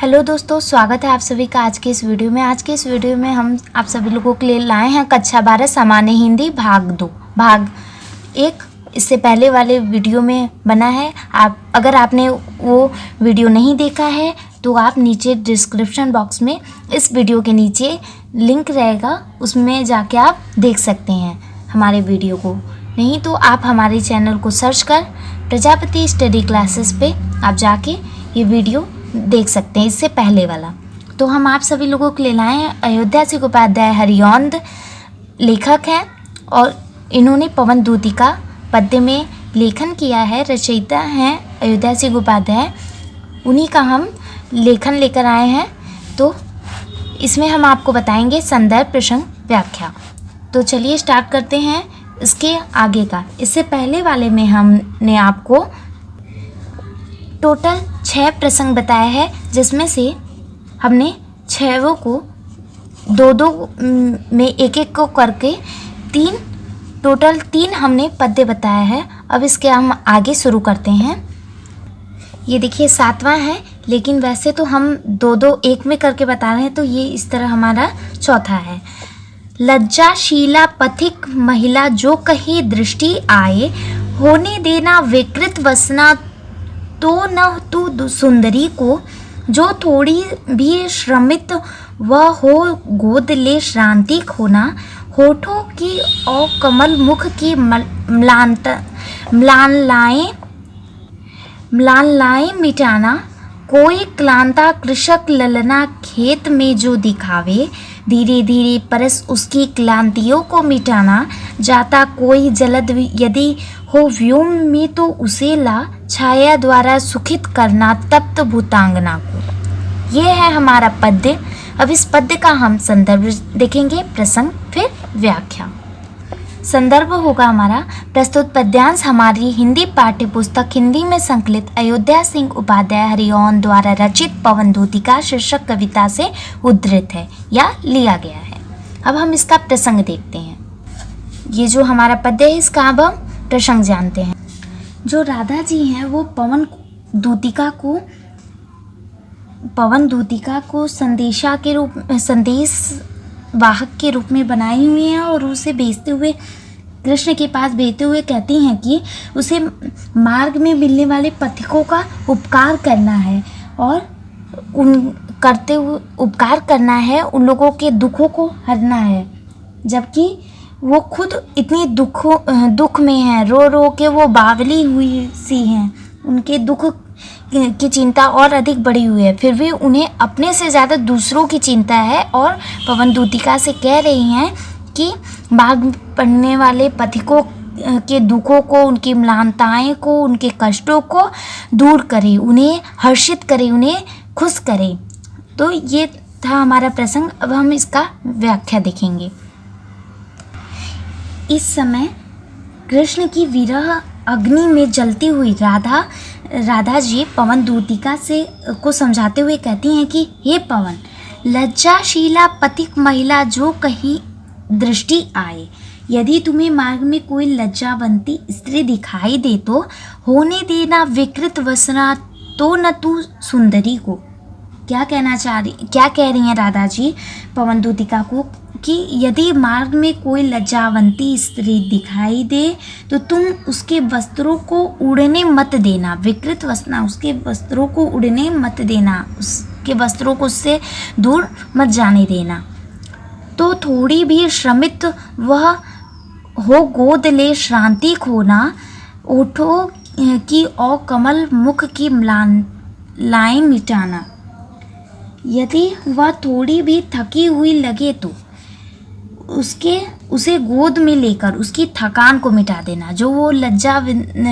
Hello दोस्तों, स्वागत है आप सभी का आज के इस वीडियो में। आज के इस वीडियो में हम आप सभी लोगों के लिए लाए हैं कक्षा 12 सामान्य हिंदी भाग 2 भाग 1। इससे पहले वाले वीडियो में बना है। अगर आपने वो वीडियो नहीं देखा है तो आप नीचे डिस्क्रिप्शन बॉक्स में इस वीडियो के नीचे लिंक रहेगा, उसमें जाके आप देख सकते हैं हमारे वीडियो को। नहीं तो आप हमारे चैनल को सर्च कर प्रजापति स्टडी क्लासेस पे आप जाके ये वीडियो देख सकते हैं, इससे पहले वाला। तो हम आप सभी लोगों के लिए लाए हैं अयोध्या सिंह उपाध्याय हरिऔंध लेखक हैं और इन्होंने पवन दूती का पद्य में लेखन किया है। रचयिता हैं अयोध्या सिंह उपाध्याय, उन्हीं का हम लेखन लेकर आए हैं। तो इसमें हम आपको बताएंगे संदर्भ, प्रसंग, व्याख्या। तो चलिए स्टार्ट करते हैं इसके आगे का। इससे पहले वाले में हमने आपको टोटल 6 प्रसंग बताया है, जिसमें से हमने 6 को 2-2 में एक को करके टोटल 3 हमने पद्य बताया है। अब इसके हम आगे शुरू करते हैं। ये देखिए 7वां है, लेकिन वैसे तो हम 2-2 एक में करके बता रहे हैं, तो ये इस तरह हमारा चौथा है। लज्जाशीला पथिक महिला जो कहीं दृष्टि आए, होने देना विकृत वसना तो न तू सुंदरी को, जो थोड़ी भी श्रमित वह हो गोद ले श्रांति खोना, होठों की और कमल मुख की म्लान लाए मिटाना, कोई क्लांता कृषक ललना खेत में जो दिखावे, धीरे धीरे परस उसकी क्लांतियों को मिटाना, जाता कोई जलद यदि हो व्योम में तो उसे ला, छाया द्वारा सुखित करना तप्त भूतांगना को। ये है हमारा पद्य। अब इस पद्य का हम संदर्भ देखेंगे, प्रसंग, फिर व्याख्या। संदर्भ होगा हमारा प्रस्तुत पद्यांश हमारी हिंदी पाठ्य पुस्तक हिंदी में संकलित अयोध्या सिंह उपाध्याय हरिऔंध द्वारा रचित पवन दूती का शीर्षक कविता से उद्धृत है या लिया गया है। अब हम इसका प्रसंग देखते हैं। ये जो हमारा पद्य है, इसका अब हम प्रसंग जानते हैं। जो राधा जी हैं वो पवन दूतिका को संदेश वाहक के रूप में बनाई हुई हैं और उसे भेजते हुए, कृष्ण के पास भेजते हुए कहती हैं कि उसे मार्ग में मिलने वाले पथिकों का उपकार करना है और उपकार करना है, उन लोगों के दुखों को हरना है। जबकि वो खुद इतनी दुख में हैं, रो रो के वो बावली हुई सी हैं, उनके दुख की चिंता और अधिक बढ़ी हुई है, फिर भी उन्हें अपने से ज़्यादा दूसरों की चिंता है और पवन दूतिका से कह रही हैं कि मार्ग पड़ने वाले पथिकों के दुखों को, उनकी म्लानताएं को, उनके कष्टों को दूर करे, उन्हें हर्षित करे, उन्हें खुश करे। तो ये था हमारा प्रसंग। अब हम इसका व्याख्या देखेंगे। इस समय कृष्ण की विरह अग्नि में जलती हुई राधा जी पवन दूतिका को समझाते हुए कहती हैं कि हे पवन, लज्जाशीला पथिक महिला जो कहीं दृष्टि आए, यदि तुम्हें मार्ग में कोई लज्जावंती स्त्री दिखाई दे तो होने देना विकृत वसना तो न तू सुंदरी को। क्या कह रही हैं राधा जी पवन दूतिका को कि यदि मार्ग में कोई लज्जावंती स्त्री दिखाई दे तो तुम उसके वस्त्रों को उड़ने मत देना, विकृत वसना, उसके वस्त्रों को उड़ने मत देना, उसके वस्त्रों को उससे दूर मत जाने देना। तो थोड़ी भी श्रमित वह हो गोद ले श्रांति खोना, ओठों की और कमल मुख की लाएं मिटाना। यदि वह थोड़ी भी थकी हुई लगे तो उसे गोद में लेकर उसकी थकान को मिटा देना। जो वो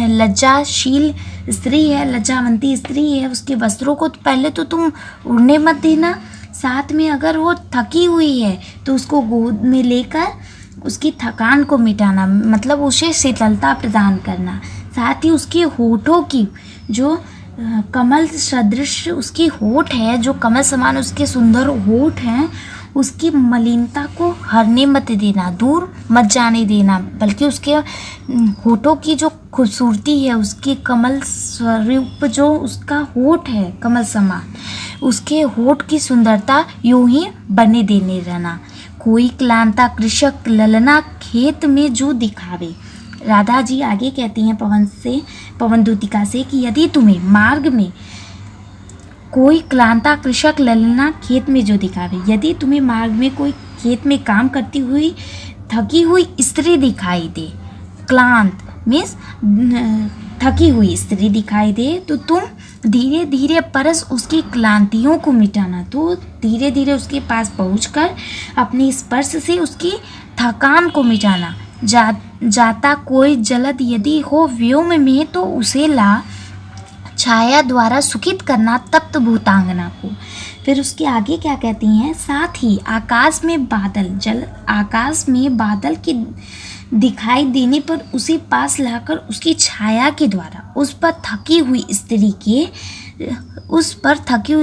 लज्जाशील स्त्री है, लज्जावंती स्त्री है, उसके वस्त्रों को पहले तो तुम उड़ने मत देना, साथ में अगर वो थकी हुई है तो उसको गोद में लेकर उसकी थकान को मिटाना, मतलब उसे शीतलता प्रदान करना। साथ ही उसके होठों की, जो कमल सदृश उसकी होठ है, जो कमल समान उसके सुंदर होठ हैं, उसकी मलिनता को हरने मत देना, दूर मत जाने देना, बल्कि उसके होठों की जो खूबसूरती है, उसकी कमल स्वरूप जो उसका होठ है कमल समान, उसके होठ की सुंदरता यूं ही बने देने रहना। कोई क्लांता कृषक ललना खेत में जो दिखावे। राधा जी आगे कहती हैं पवन दूतिका से कि यदि तुम्हें मार्ग में कोई क्लांता कृषक ललना खेत में जो दिखावे, यदि तुम्हें मार्ग में कोई खेत में काम करती हुई थकी हुई स्त्री दिखाई दे, क्लांत मीन्स थकी हुई स्त्री दिखाई दे, तो तुम धीरे धीरे परस उसकी क्लांतियों को मिटाना। तो धीरे धीरे उसके पास पहुंचकर अपने स्पर्श से उसकी थकान को मिटाना। जाता कोई जलद यदि हो व्योम में, तो उसे ला छाया द्वारा सुखित करना तप्त भूतांगना को। फिर उसके आगे क्या कहती हैं, साथ ही आकाश में बादल के दिखाई देने पर उसे पास लाकर उसकी छाया के द्वारा उस पर थकी हुई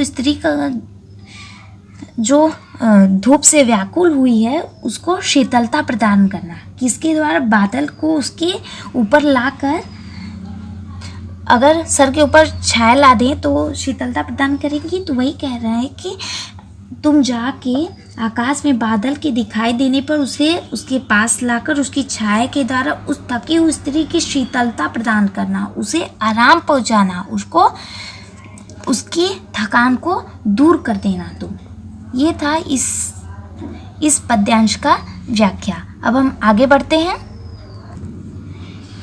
स्त्री का जो धूप से व्याकुल हुई है उसको शीतलता प्रदान करना। किसके द्वारा? बादल को उसके ऊपर लाकर, अगर सर के ऊपर छाया ला दें तो शीतलता प्रदान करेंगी। तो वही कह रहे हैं कि तुम जाके आकाश में बादल के दिखाई देने पर उसे उसके पास लाकर उसकी छाया के द्वारा उस थकी हुई स्त्री की शीतलता प्रदान करना, उसे आराम पहुंचाना, उसको उसकी थकान को दूर कर देना तुम। ये था इस पद्यांश का व्याख्या। अब हम आगे बढ़ते हैं।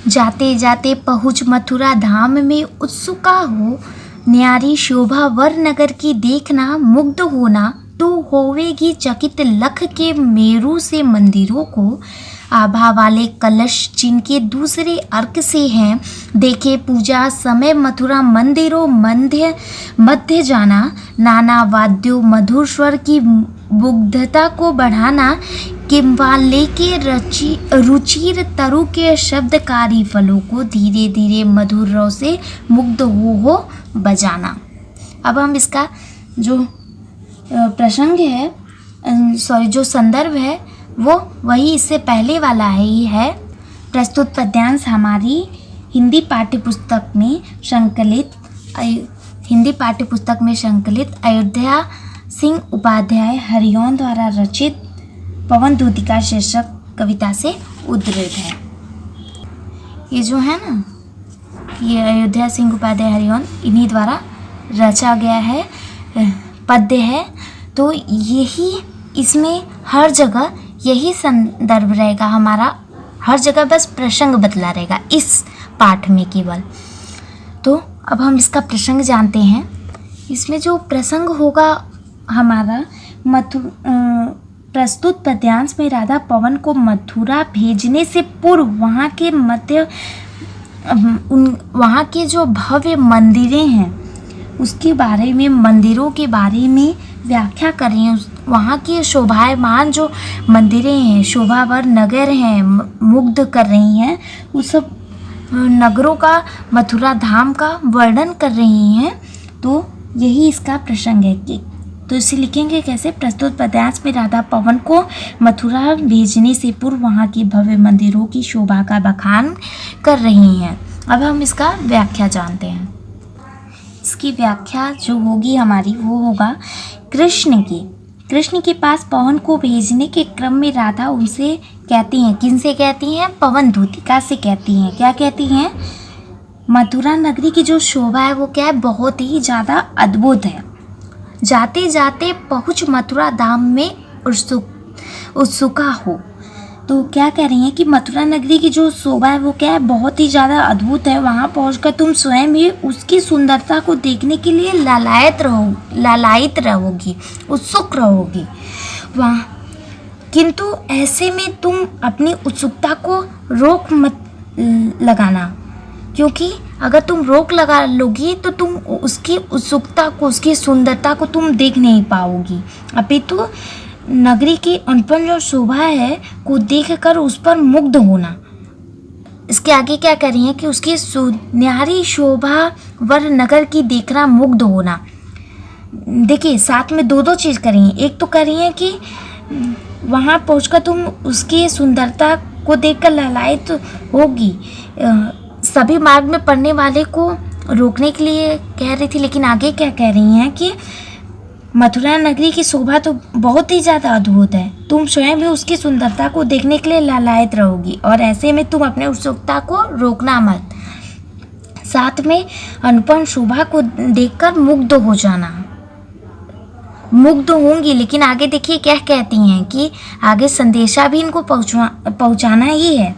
जाते जाते पहुँच मथुरा धाम में उत्सुका हो, न्यारी शोभा वर नगर की देखना मुग्ध होना, तो होवेगी चकित लख के मेरू से मंदिरों को। आभा वाले कलश जिनके दूसरे अर्क से हैं, देखे पूजा समय मथुरा मंदिरों मध्य जाना। नाना वाद्यों मधुर स्वर की मुग्धता को बढ़ाना, किंवा लेके रुचिर तरु के शब्दकारी फलों को धीरे धीरे मधुर रव से मुग्ध हो बजाना। अब हम इसका जो प्रसंग है, जो संदर्भ है, वो वही इससे पहले वाला ही है। प्रस्तुत पद्यांश हमारी हिंदी पाठ्यपुस्तक में संकलित अयोध्या सिंह उपाध्याय हरिओंद द्वारा रचित पवन दूतिका शीर्षक कविता से उद्धृत है। ये जो है ना, ये अयोध्या सिंह उपाध्याय हरिओंद इन्हीं द्वारा रचा गया है पद्य है। तो यही इसमें हर जगह यही संदर्भ रहेगा हमारा, हर जगह बस प्रसंग बदला रहेगा इस पाठ में केवल। तो अब हम इसका प्रसंग जानते हैं। इसमें जो प्रसंग होगा हमारा, प्रस्तुत पद्यांश में राधा पवन को मथुरा भेजने से पूर्व वहाँ के जो भव्य मंदिरें हैं उसके बारे में, मंदिरों के बारे में व्याख्या कर रही हैं। वहाँ के शोभायमान जो मंदिरें हैं, शोभावर नगर हैं, मुग्ध कर रही हैं, उस सब नगरों का, मथुरा धाम का वर्णन कर रही हैं। तो यही इसका प्रसंग है कि तो इसे लिखेंगे कैसे? प्रस्तुत पद्यांश में राधा पवन को मथुरा भेजने से पूर्व वहाँ के भव्य मंदिरों की शोभा का बखान कर रही हैं। अब हम इसका व्याख्या जानते हैं। इसकी व्याख्या जो होगी हमारी वो होगा कृष्ण के पास पवन को भेजने के क्रम में राधा उनसे कहती हैं, किनसे कहती हैं? पवन दूतिका से कहती हैं। क्या कहती हैं? मथुरा नगरी की जो शोभा है वो क्या है? बहुत ही ज़्यादा अद्भुत है। जाते जाते पहुँच मथुरा धाम में उत्सुका हो। तो क्या कह रही हैं कि मथुरा नगरी की जो शोभा है वो क्या है? बहुत ही ज़्यादा अद्भुत है। वहाँ पहुँचकर तुम स्वयं ही उसकी सुंदरता को देखने के लिए लालायित रहोगी, उत्सुक रहोगी वहाँ। किंतु ऐसे में तुम अपनी उत्सुकता को रोक मत लगाना, क्योंकि अगर तुम रोक लगा लोगी तो तुम उसकी उत्सुकता को, उसकी सुंदरता को तुम देख नहीं पाओगी। अपितु नगरी की अनपन जो शोभा है को देखकर उस पर मुग्ध होना। इसके आगे क्या कर रही हैं कि उसकी सुनहरी शोभा वर नगर की देखना मुग्ध होना। देखिए साथ में दो दो चीज़ कर रही हैं। एक तो कर रही हैं कि वहाँ पहुंचकर तुम उसकी सुंदरता को देखकर ललायित होगी। सभी मार्ग में पड़ने वाले को रोकने के लिए कह रही थी, लेकिन आगे क्या कह रही हैं कि मथुरा नगरी की शोभा तो बहुत ही ज़्यादा अद्भुत है, तुम स्वयं भी उसकी सुंदरता को देखने के लिए लालायित रहोगी, और ऐसे में तुम अपने उत्सुकता को रोकना मत। साथ में अनुपम शोभा को देखकर मुग्ध हो जाना। मुग्ध होंगी, लेकिन आगे देखिए क्या कहती हैं कि आगे संदेशा भी इनको पहुंचाना ही है।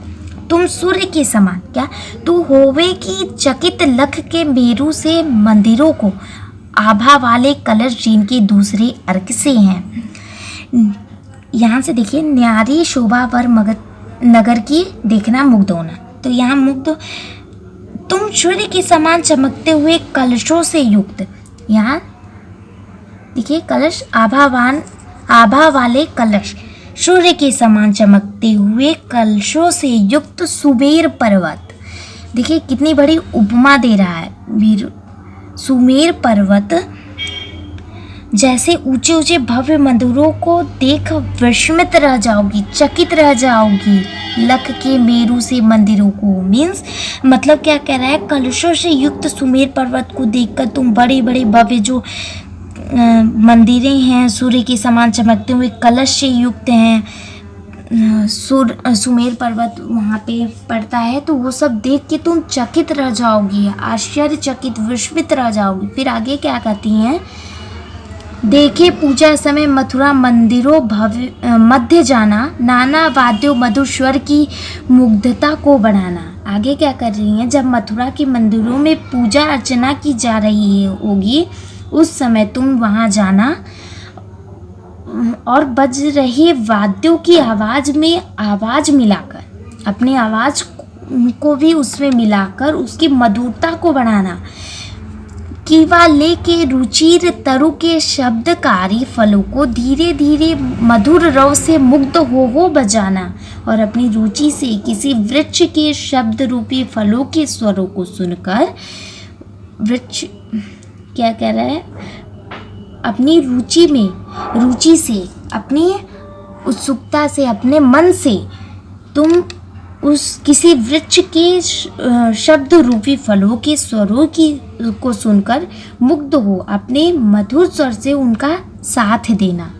तुम सूर्य के समान, क्या तू होवे की चकित लख के मेरू से मंदिरों को आभा वाले कलश जिनके दूसरे अर्क से हैं। यहाँ से देखिए न्यारी शोभा वर नगर की देखना मुग्ध होना। तो यहाँ मुग्ध, तुम सूर्य के समान चमकते हुए कलशों से युक्त, यहाँ देखिए कलश आभा वाले कलश, सूर्य के समान चमकते हुए कलशों से युक्त सुमेर पर्वत। देखिए कितनी बड़ी उपमा दे रहा है। सुमेर पर्वत जैसे ऊंचे ऊंचे भव्य मंदिरों को देख विस्मित रह जाओगी, चकित रह जाओगी। लख के मेरू से मंदिरों को मीन्स मतलब क्या कह रहा है, कलशों से युक्त सुमेर पर्वत को देखकर तुम बड़े बड़े भव्य जो मंदिरें हैं, सूर्य के समान चमकते हुए कलश से युक्त हैं, सुमेर पर्वत वहाँ पे पड़ता है, तो वो सब देख के तुम चकित रह जाओगी, आश्चर्यचकित विस्मित रह जाओगी। फिर आगे क्या कहती हैं, देखे पूजा समय मथुरा मंदिरों भव्य मध्य जाना, नाना वाद्यों मधुर स्वर की मुग्धता को बढ़ाना। आगे क्या कर रही हैं, जब मथुरा के मंदिरों में पूजा अर्चना की जा रही होगी, उस समय तुम वहाँ जाना और बज रहे वाद्यों की आवाज़ में आवाज़ मिलाकर, अपने आवाज़ को भी उसमें मिलाकर उसकी मधुरता को बढ़ाना। कीवा लेके रुचिर तरु के शब्दकारी फलों को धीरे धीरे मधुर रव से मुग्ध हो बजाना, और अपनी रुचि से किसी वृक्ष के शब्द रूपी फलों के स्वरों को सुनकर, वृक्ष क्या कह रहा है, अपनी रुचि से, अपनी उत्सुकता से, अपने मन से तुम उस किसी वृक्ष के शब्द रूपी फलों के स्वरों को सुनकर मुग्ध हो, अपने मधुर स्वर से उनका साथ देना।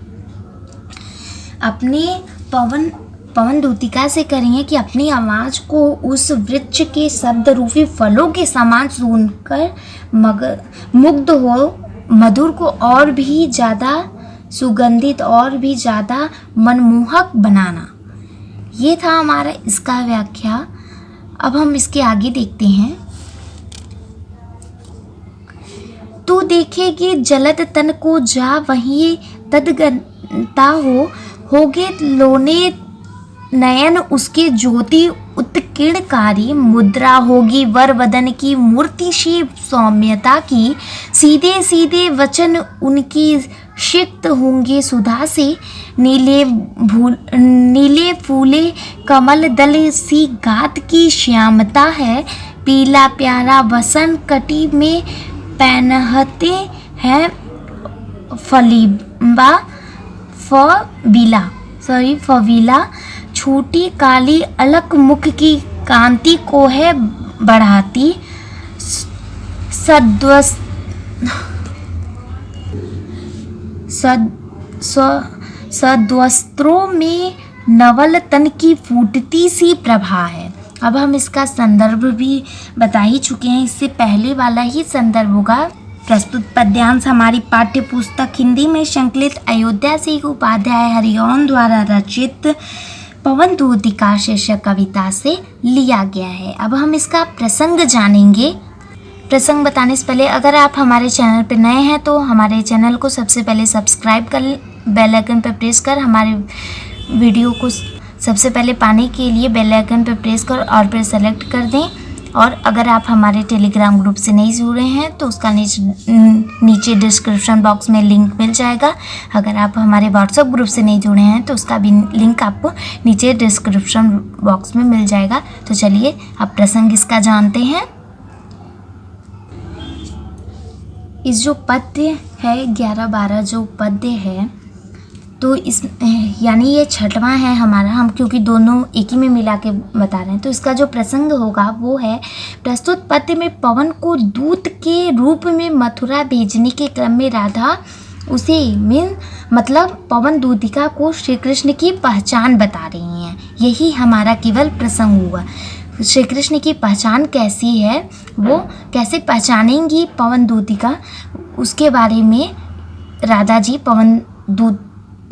अपने पवन दूतिका से करेंगे कि अपनी आवाज़ को उस वृक्ष के शब्द रूपी फलों के समान सुनकर मुग्ध हो, मधुर को और भी ज़्यादा सुगंधित और भी ज़्यादा मनमोहक बनाना। ये था हमारा इसका व्याख्या। अब हम इसके आगे देखते हैं। तू देखेगी जलद तन को जा वहीं तदगनता होगे लोने नयन उसके ज्योति उत्कीर्णकारी, मुद्रा होगी वर वदन की मूर्ति शी सौम्यता की, सीधे सीधे वचन उनकी सिक्त होंगे सुधा से, नीले फूले कमल दल सी गात की श्यामता है, पीला प्यारा वसन कटी में पहनते हैं फवीला, छोटी काली अलक मुख की कांति को है बढ़ाती, सद्वस्त्रों में नवल तन की फूटती सी प्रभा है। अब हम इसका संदर्भ भी बता ही चुके हैं, इससे पहले वाला ही संदर्भ होगा। प्रस्तुत पद्यांश हमारी पाठ्य पुस्तक हिंदी में संकलित अयोध्या सिंह उपाध्याय हरिओम द्वारा रचित पवन दूतिका शीर्षक कविता से लिया गया है। अब हम इसका प्रसंग जानेंगे। प्रसंग बताने से पहले अगर आप हमारे चैनल पर नए हैं तो हमारे चैनल को सबसे पहले सब्सक्राइब कर, बेल आइकन पर प्रेस कर हमारे वीडियो को सबसे पहले पाने के लिए बेल आइकन पर प्रेस कर और पर सेलेक्ट कर दें। और अगर आप हमारे टेलीग्राम ग्रुप से नहीं जुड़े हैं तो उसका नीचे डिस्क्रिप्शन बॉक्स में लिंक मिल जाएगा। अगर आप हमारे व्हाट्सएप ग्रुप से नहीं जुड़े हैं तो उसका भी लिंक आपको नीचे डिस्क्रिप्शन बॉक्स में मिल जाएगा। तो चलिए अब प्रसंग इसका जानते हैं। इस जो पद्य है 11-12 जो पद्य है, तो इस यानी ये छठवां है हमारा, हम क्योंकि दोनों एक ही में मिला के बता रहे हैं। तो इसका जो प्रसंग होगा वो है, प्रस्तुत पद्य में पवन को दूत के रूप में मथुरा भेजने के क्रम में राधा उसे मतलब पवन दूतिका को श्री कृष्ण की पहचान बता रही हैं। यही हमारा केवल प्रसंग हुआ। श्री कृष्ण की पहचान कैसी है, वो कैसे पहचानेंगी पवन दूतिका, उसके बारे में राधा जी पवन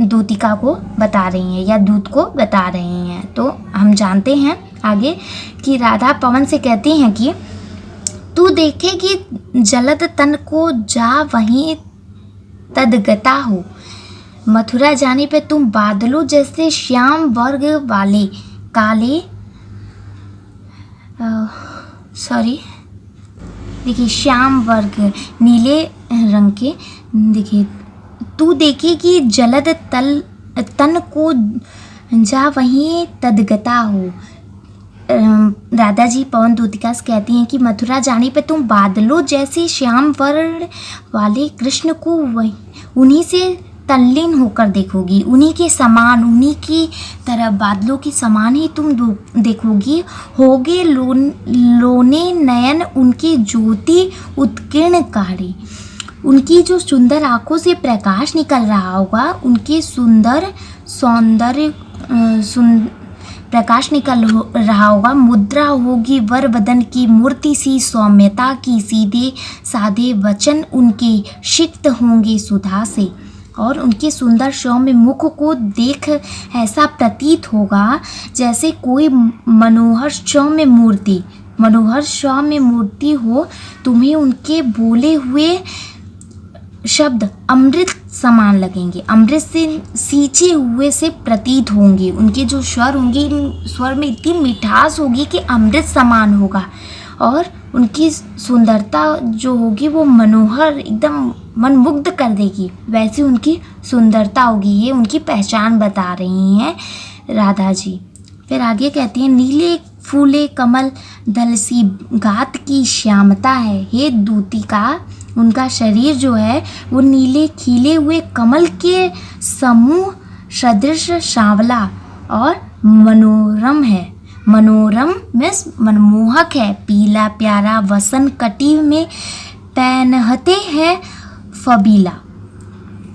दूतिका को बता रही हैं या दूत को बता रही हैं। तो हम जानते हैं आगे कि राधा पवन से कहती हैं कि तू देखेगी जलद तन को जा वहीं तदगता हो, मथुरा जाने पे तुम बादलों जैसे श्याम वर्ग वाले काले देखिए श्याम वर्ग नीले रंग के, देखिए तू देखेगी जलद तन को जा वहीं तदगता हो। राधा जी पवन दूतिका से कहती हैं कि मथुरा जाने पर तुम बादलों जैसे श्याम वर्ण वाले कृष्ण को वही उन्हीं से तल्लीन होकर देखोगी, उन्हीं के समान, उन्हीं की तरह बादलों के समान ही तुम देखोगी। होगे लोने नयन उनके ज्योति उत्कीर्ण कारी, उनकी जो सुंदर आँखों से प्रकाश निकल रहा होगा, उनके सौंदर्य प्रकाश निकल रहा होगा। मुद्रा होगी वर बदन की मूर्ति सी सौम्यता की, सीधे सादे वचन उनके सिक्त होंगे सुधा से, और उनके सुंदर सौम्य मुख को देख ऐसा प्रतीत होगा जैसे कोई मनोहर सौम्य मूर्ति हो। तुम्हें उनके बोले हुए शब्द अमृत समान लगेंगे, अमृत से सींचे हुए से प्रतीत होंगे। उनके जो स्वर होंगे, स्वर में इतनी मिठास होगी कि अमृत समान होगा, और उनकी सुंदरता जो होगी वो मनोहर एकदम मन मुग्ध कर देगी, वैसी उनकी सुंदरता होगी। ये उनकी पहचान बता रही हैं राधा जी। फिर आगे कहती हैं, नीले फूले कमल दल सी गात की श्यामता है। हे दूतिका, उनका शरीर जो है वो नीले खिले हुए कमल के समूह सदृश सांवला और मनोरम है। मनोरम मीन्स मनमोहक है। पीला प्यारा वसन कटी में पहनते हैं फबीला,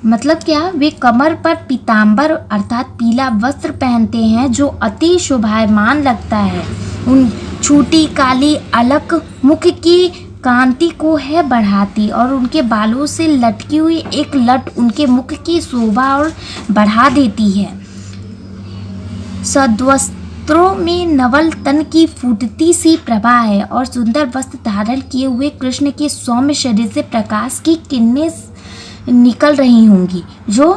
मतलब क्या, वे कमर पर पीताम्बर अर्थात पीला वस्त्र पहनते हैं जो अति शोभायमान लगता है। उन छोटी काली अलक मुख की कांति को है बढ़ाती, और उनके बालों से लटकी हुई एक लट उनके मुख की शोभा और बढ़ा देती है। सद्वस्त्रों में नवल तन की फूटती सी प्रभा है, और सुंदर वस्त्र धारण किए हुए कृष्ण के सौम्य शरीर से प्रकाश की किरणें निकल रही होंगी जो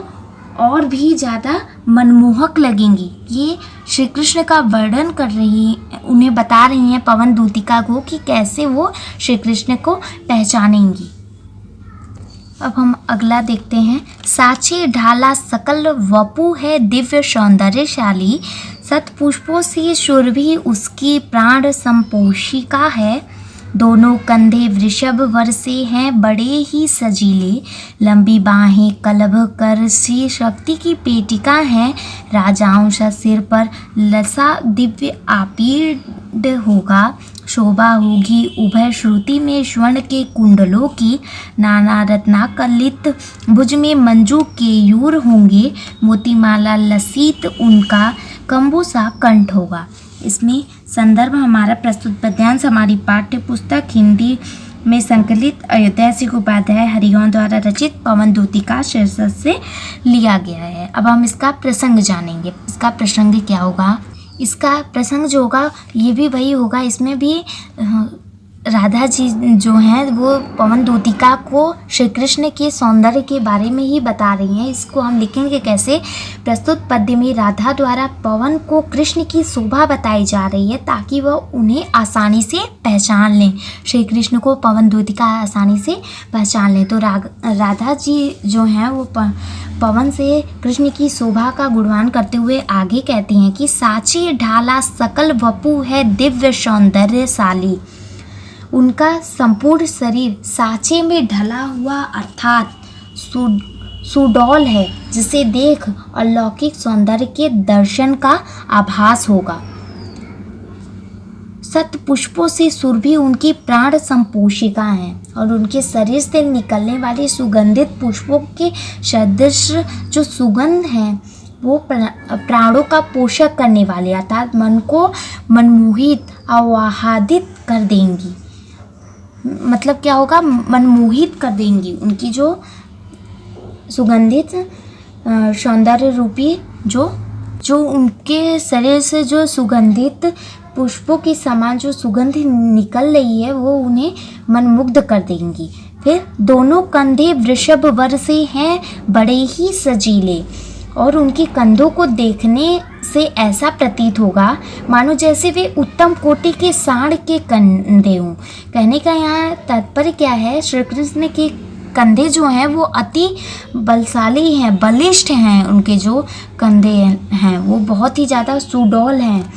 और भी ज़्यादा मनमोहक लगेंगी। ये श्री कृष्ण का वर्णन कर रही, उन्हें बता रही हैं पवन दूतिका को कि कैसे वो श्री कृष्ण को पहचानेंगी। अब हम अगला देखते हैं। साचे ढाला सकल वपु है दिव्य सौंदर्यशाली, सतपुष्पों से सुरभि उसकी प्राण संपोषिका है। दोनों कंधे वृषभ वर से हैं बड़े ही सजीले, लंबी बाहें कलभ कर से शक्ति की पेटिका हैं। राजाओं सा सिर पर लसा दिव्य आपीड होगा, शोभा होगी उभय श्रुति में स्वर्ण के कुंडलों की। नाना रत्नाकलित भुज में मंजू केयूर होंगे, मोतीमाला लसित उनका कंबू सा कंठ होगा। इसमें संदर्भ हमारा प्रस्तुत पद्यांश हमारी पाठ्य पुस्तक हिंदी में संकलित अयोध्या सिंह उपाध्याय हरिओं द्वारा रचित पवन दूतिका शीर्षक से लिया गया है। अब हम इसका प्रसंग जानेंगे। इसका प्रसंग क्या होगा? इसका प्रसंग जो होगा ये भी वही होगा, इसमें भी राधा जी जो हैं वो पवन दूतिका को श्री कृष्ण के सौंदर्य के बारे में ही बता रही हैं। इसको हम लिखेंगे कैसे? प्रस्तुत पद्य में राधा द्वारा पवन को कृष्ण की शोभा बताई जा रही है ताकि वह उन्हें आसानी से पहचान लें, श्री कृष्ण को पवन दूतिका आसानी से पहचान लें। तो राधा जी जो हैं वो पवन से कृष्ण की शोभा का गुणगान करते हुए आगे कहती हैं कि साचे ढाला सकल वपु है दिव्य सौंदर्यशाली। उनका संपूर्ण शरीर साचे में ढला हुआ अर्थात सुडौल है जिसे देख अलौकिक सौंदर्य के दर्शन का आभास होगा। सत पुष्पों से सुरभि उनकी प्राण संपोषिका है और उनके शरीर से निकलने वाले सुगंधित पुष्पों के सदृश जो सुगंध है वो प्राणों का पोषक करने वाले अर्थात मन को मनमोहित आह्लादित कर देंगी। मतलब क्या होगा, मनमोहित कर देंगी। उनकी जो सुगंधित सौंदर्य रूपी जो उनके शरीर से जो सुगंधित पुष्पों के समान जो सुगंध निकल रही है वो उन्हें मनमुग्ध कर देंगी। फिर दोनों कंधे वृषभ वर से हैं बड़े ही सजीले और उनके कंधों को देखने से ऐसा प्रतीत होगा मानो जैसे वे उत्तम कोटि के सांड के कंधे हों। कहने का यहाँ तात्पर्य क्या है, श्री कृष्ण के कंधे जो हैं वो अति बलशाली हैं, बलिष्ठ हैं। उनके जो कंधे हैं वो बहुत ही ज़्यादा सुडौल हैं।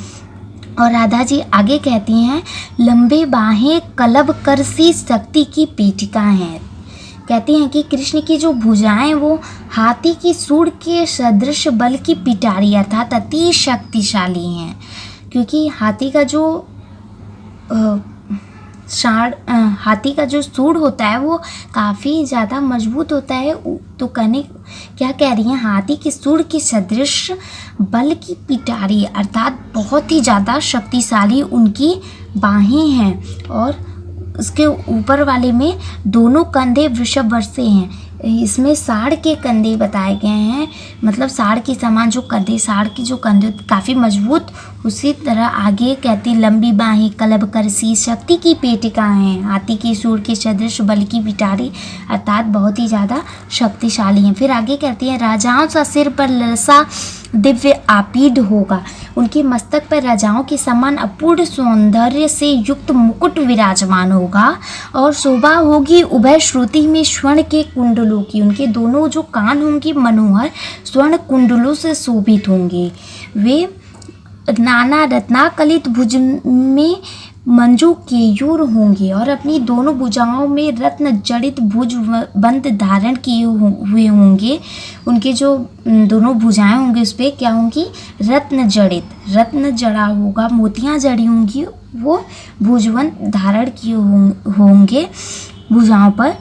और राधा जी आगे कहती हैं, लंबे बाहें कलब कर सी शक्ति की पीठिका हैं। कहती हैं कि कृष्ण की जो भुजाएं वो हाथी की सूंड के सदृश बल की पिटारी अर्थात अति शक्तिशाली हैं। क्योंकि हाथी का जो हाथी का जो सूंड होता है वो काफ़ी ज़्यादा मजबूत होता है। तो क्या कह रही हैं, हाथी की सूंड के सदृश बल की पिटारी अर्थात बहुत ही ज़्यादा शक्तिशाली उनकी बाहें हैं। और उसके ऊपर वाले में दोनों कंधे वृषभ वर से हैं। इसमें सांड के कंधे बताए गए हैं, मतलब सांड के समान जो कंधे, सांड की जो कंधे काफ़ी मजबूत। उसी तरह आगे कहती, लंबी बाहें कलब कर सी शक्ति की पेटिका हैं, हाथी की सूंड के सदृश बल की पिटारी अर्थात बहुत ही ज़्यादा शक्तिशाली हैं। फिर आगे कहती है, राजाओं सा सिर पर ललसा दिव्य आपीड होगा, उनके मस्तक पर राजाओं के समान अपूर्ण सौंदर्य से युक्त मुकुट विराजमान होगा और शोभा होगी उभय श्रुति में स्वर्ण के कुंडलों की। उनके दोनों जो कान होंगे मनोहर स्वर्ण कुंडलों से शोभित होंगे। वे नाना रत्नाकलित भुज में मंजू केयूर होंगे और अपनी दोनों भुजाओं में रत्न जड़ित भुज बंद धारण किए हुए होंगे। उनके जो दोनों भुजाएं होंगी उस पर क्या होंगी, रत्न जड़ित, रत्न जड़ा होगा, मोतियां जड़ी होंगी, वो भुजबंद धारण किए होंगे भुजाओं पर।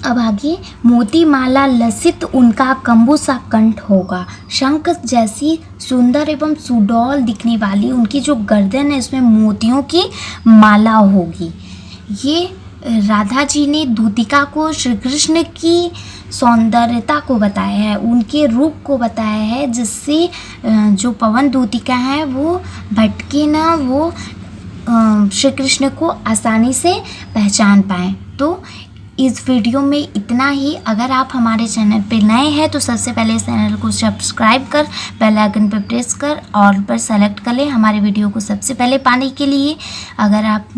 अब आगे, मोती माला लसित उनका कंबू सा कंठ होगा, शंख जैसी सुंदर एवं सुडौल दिखने वाली उनकी जो गर्दन है इसमें मोतियों की माला होगी। ये राधा जी ने दूतिका को श्री कृष्ण की सौंदर्यता को बताया है, उनके रूप को बताया है, जिससे जो पवन दूतिका है वो भटके ना, वो श्री कृष्ण को आसानी से पहचान पाएँ। तो इस वीडियो में इतना ही। अगर आप हमारे चैनल पे नए हैं तो सबसे पहले इस चैनल को सब्सक्राइब कर बेल आइकन पर प्रेस कर ऑल पर सेलेक्ट कर लें हमारे वीडियो को सबसे पहले पाने के लिए। अगर आप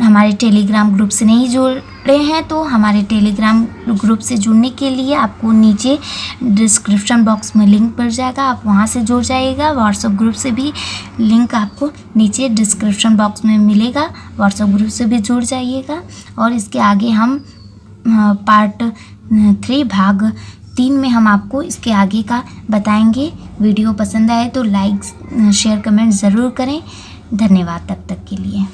हमारे टेलीग्राम ग्रुप से नहीं जुड़े हैं तो हमारे टेलीग्राम ग्रुप से जुड़ने के लिए आपको नीचे डिस्क्रिप्शन बॉक्स में लिंक मिल जाएगा, आप वहां से जुड़ जाइएगा। व्हाट्सएप ग्रुप से भी लिंक आपको नीचे डिस्क्रिप्शन बॉक्स में मिलेगा, व्हाट्सएप ग्रुप से भी जुड़ जाइएगा। और इसके आगे हम पार्ट 3 भाग 3 में हम आपको इसके आगे का बताएंगे। वीडियो पसंद आए तो लाइक शेयर कमेंट ज़रूर करें। धन्यवाद तब तक के लिए।